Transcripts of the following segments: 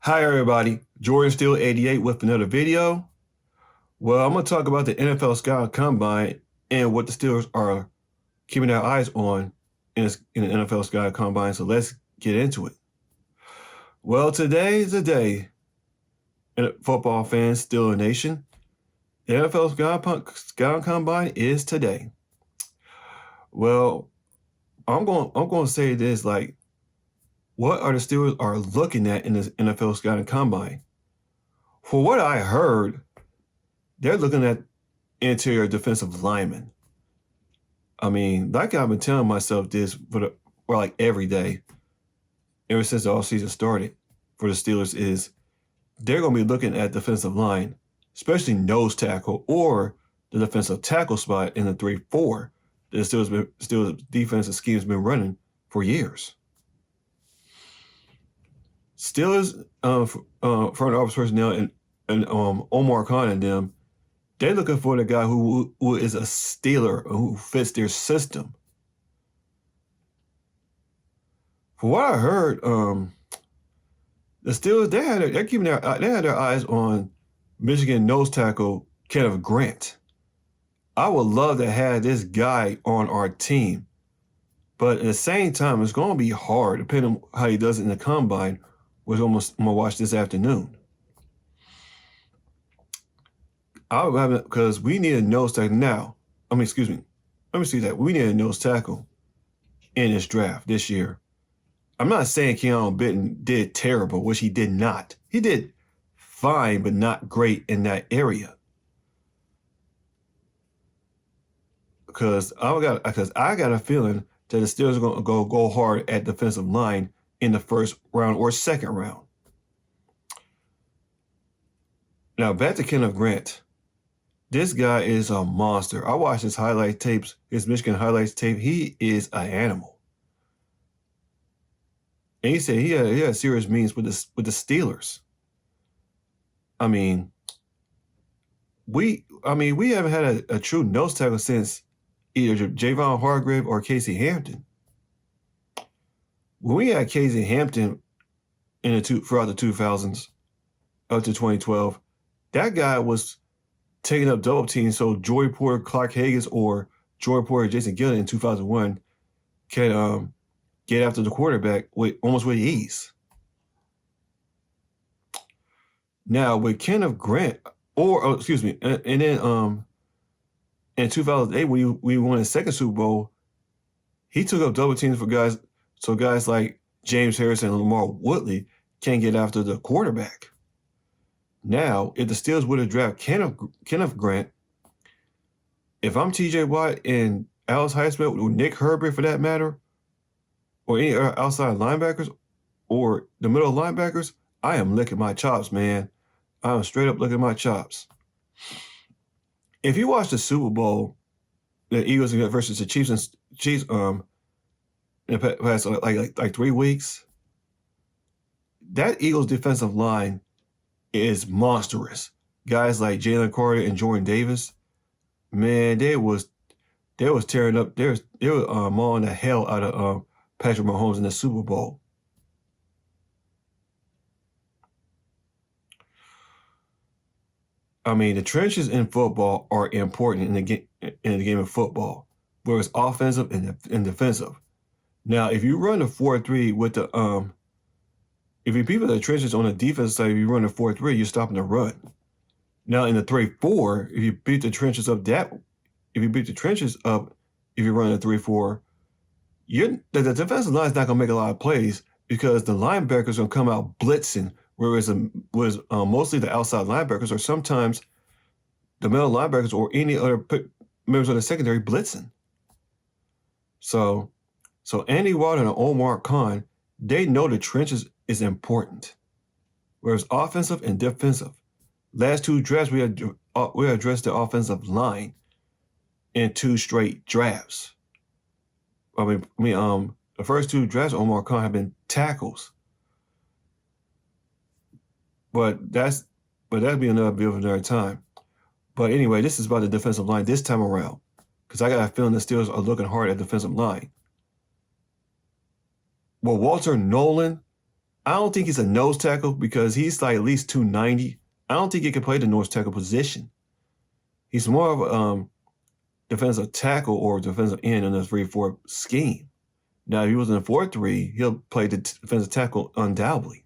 Hi everybody, Jordan Steele 88 with another video. Well, I'm going to talk about the NFL Scout Combine and what the Steelers are keeping their eyes on in the NFL Scout Combine. So let's get into it. Well, today is the day, and football fans, Steeler Nation. The NFL Scout Combine is today. Well, I'm going to say this, like, what are the Steelers are looking at in this NFL Scouting Combine? For what I heard, they're looking at interior defensive linemen. I mean, like I've been telling myself this for like every day, ever since the offseason started for the Steelers, is they're going to be looking at defensive line, especially nose tackle or the defensive tackle spot in the 3-4 that the Steelers defensive scheme has been running for years. Steelers front office personnel and Omar Khan and them, they're looking for the guy who is a Steeler, who fits their system. For what I heard, the Steelers they had their eyes on Michigan nose tackle Kenneth Grant. I would love to have this guy on our team, but at the same time, it's going to be hard depending on how he does it in the combine, which I'm gonna watch this afternoon. I would have it because we need a nose tackle now. Let me see that. We need a nose tackle in this draft this year. I'm not saying Keanu Benton did terrible, which he did not. He did fine, but not great in that area. Because I got a feeling that the Steelers are going to go hard at defensive line in the first round or second round. Now back to Kenneth Grant. This guy is a monster. I watched his highlight tapes, his Michigan highlights tape. He is an animal. And he said he had serious meetings with the Steelers. I mean, we haven't had a true nose tackle since either Javon Hargrave or Casey Hampton. When we had Casey Hampton throughout the 2000s up to 2012, that guy was taking up double teams so Joey Porter, Clark Higgins, or Joey Porter, Jason Gillen in 2001 can get after the quarterback almost with ease. Now with Kenneth Grant, and then in 2008 when we won the second Super Bowl, he took up double teams for guys, so guys like James Harrison and Lamar Woodley can't get after the quarterback. Now, if the Steelers would have drafted Kenneth Grant, if I'm TJ Watt and Alex Highsmith or Nick Herbert for that matter, or any outside linebackers or the middle linebackers, I am licking my chops, man. I am straight up licking my chops. If you watch the Super Bowl, the Eagles versus the Chiefs in the past like 3 weeks, that Eagles defensive line is monstrous. Guys like Jalen Carter and Jordan Davis, man, they was tearing up. They were mauling the hell out of Patrick Mahomes in the Super Bowl. I mean, the trenches in football are important in the game of football, where it's offensive and defensive. Now, if you run a 4-3 with the if you beat the trenches on the defense side, if you run a 4-3, you're stopping the run. Now in the 3-4, if you beat the trenches up, if you run a 3-4, the defensive line is not gonna make a lot of plays because the linebackers are gonna come out blitzing, whereas mostly the outside linebackers or sometimes the middle linebackers or any other members of the secondary blitzing. So Andy Watt and Omar Khan, they know the trenches is important, whereas offensive and defensive. Last 2 drafts, we addressed the offensive line in 2 straight drafts. The first 2 drafts, Omar Khan have been tackles, but that'd be another bit of another time. But anyway, this is about the defensive line this time around, because I got a feeling the Steelers are looking hard at defensive line. Well, Walter Nolan I don't think he's a nose tackle because he's like at least 290. I don't think he can play the nose tackle position. He's more of a defensive tackle or defensive end in a 3-4 scheme. Now, if he was in a 4-3, he'll play the defensive tackle undoubtedly.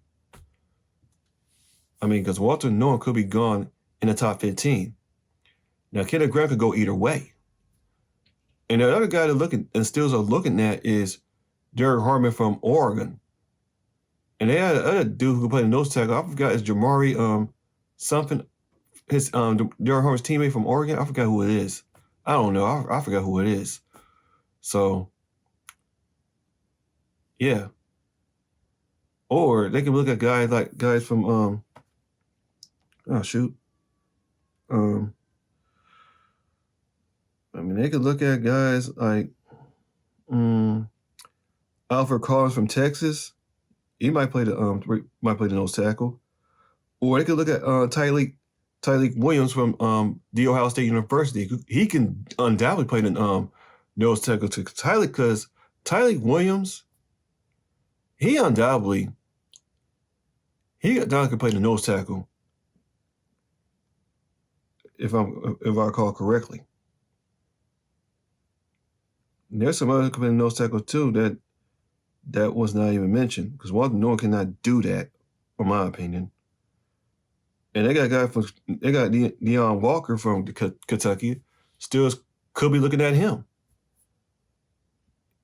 I mean, because Walter Nolan could be gone in the top 15. Now, Kenneth Grant could go either way. And the other guy that Steelers are looking at is Derek Harmon from Oregon. And they had another dude who could play the nose tackle. I forgot, it's Jamari something. His Derek Harmon's teammate from Oregon. I forgot who it is. I don't know. I forgot who it is. So, yeah. Or they can look at guys from oh shoot. I mean, they could look at guys like Alfred Collins from Texas. He might play the nose tackle. Or they could look at Tyleik Williams from The Ohio State University. He can undoubtedly play the nose tackle to Tyleik, because Tyleik Williams, he undoubtedly could play the nose tackle, if I recall correctly. And there's some other coming nose tackle too that was not even mentioned, because Walter Nolan cannot do that, in my opinion. And they got Deion Walker from Kentucky. Steelers could be looking at him.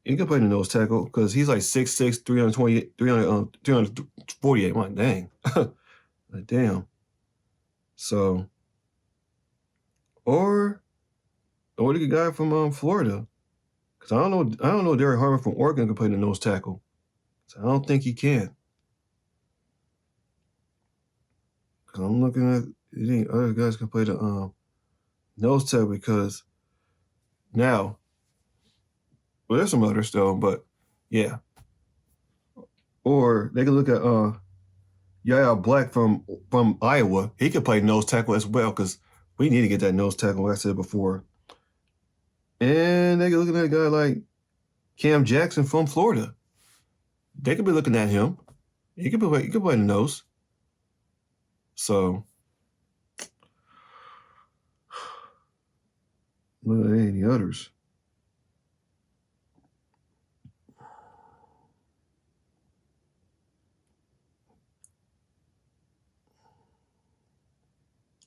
He can play the nose tackle because he's like 6'6", 348. My dang. Like, damn. So, or the guy from Florida. Because I don't know Derek Harmon from Oregon can play the nose tackle. So I don't think he can. Because I'm looking at any other guys can play the nose tackle, because now, well, there's some others though, but yeah. Or they can look at Yaya Black from Iowa. He could play nose tackle as well, because we need to get that nose tackle, like I said before. And they can look at a guy like Cam Jackson from Florida. They could be looking at him. He could play the nose. So, look at any others.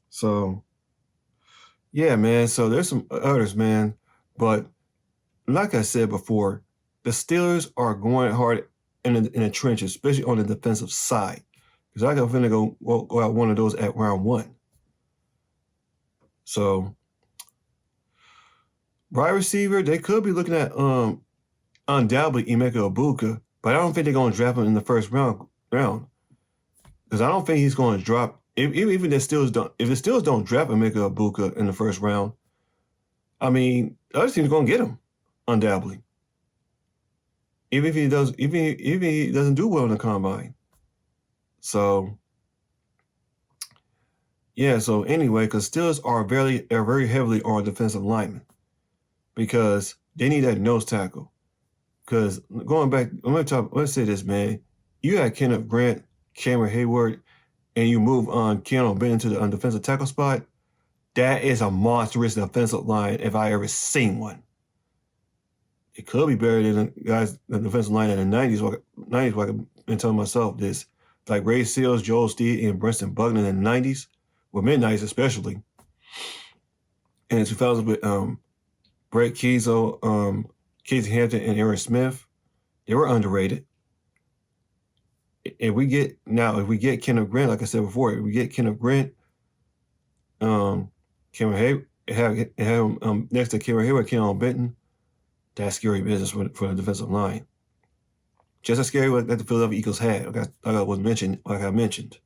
So, yeah, man. So there's some others, man. But like I said before, the Steelers are going hard in the trenches, especially on the defensive side. Because I got finna go out one of those at round 1. So, wide receiver, they could be looking at undoubtedly Emeka Ibuka, but I don't think they're going to draft him in the first round. Because I don't think he's going to drop. Even if the Steelers don't draft Emeka Ibuka in the first round, I mean, the other team's going to get him, undoubtedly. Even if he doesn't do well in the combine. So, yeah. So anyway, because Steelers are very heavily on defensive linemen, because they need that nose tackle. Because going back, let's say this, man. You had Kenneth Grant, Cameron Hayward, and you move on Keanu Benton to the defensive tackle spot. That is a monstrous defensive line if I ever seen one. It could be better than the defensive line in the 90s. Where I've been telling myself this. Like Ray Seals, Joel Steed, and Brenton Bugner in the 90s, or mid-90s especially. And in 2000s with Brett Keezel, Casey Hampton, and Aaron Smith, they were underrated. If we get Kenneth Grant, like I said before, if we get Kenneth Grant, Cameron Hayward, have him next to Cameron Hayward, Keanu Benton, that's scary business for the defensive line. Just as scary like that the Philadelphia Eagles had, like I mentioned.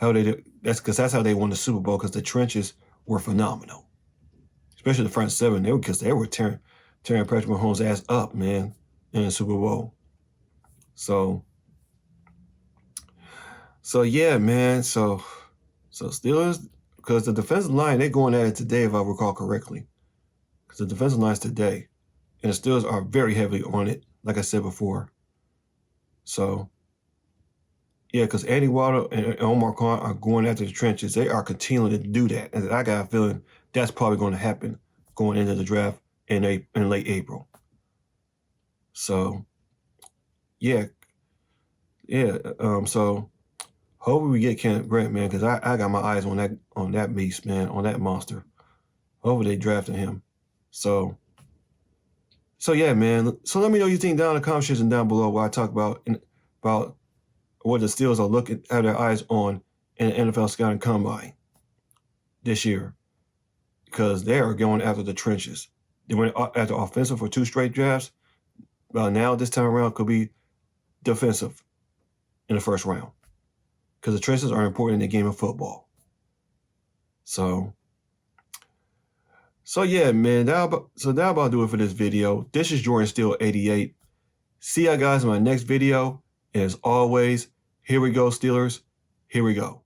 That's how they won the Super Bowl, because the trenches were phenomenal. Especially the front seven, they were tearing Patrick Mahomes' ass up, man, in the Super Bowl. So yeah, man. So Steelers, because the defensive line, they're going at it today, if I recall correctly. Because the defensive line's today, and the Steelers are very heavily on it, like I said before. So, Yeah, because Andy Wilder and Omar Khan are going after the trenches. They are continuing to do that, and I got a feeling that's probably going to happen going into the draft in late April. So, yeah, yeah. So hopefully we get Kenneth Grant, man, because I got my eyes on that beast, man, on that monster. Hopefully they drafted him. So yeah, man. So let me know what you think down in the comment section down below where I talk about what the Steelers are looking at their eyes on in the NFL scouting combine this year, because they are going after the trenches. They went after offensive for 2 straight drafts. Well, now this time around could be defensive in the first round, because the trenches are important in the game of football. So yeah, man. That about do it for this video. This is Jordan Steele 88. See ya guys in my next video. And as always, here we go, Steelers. Here we go.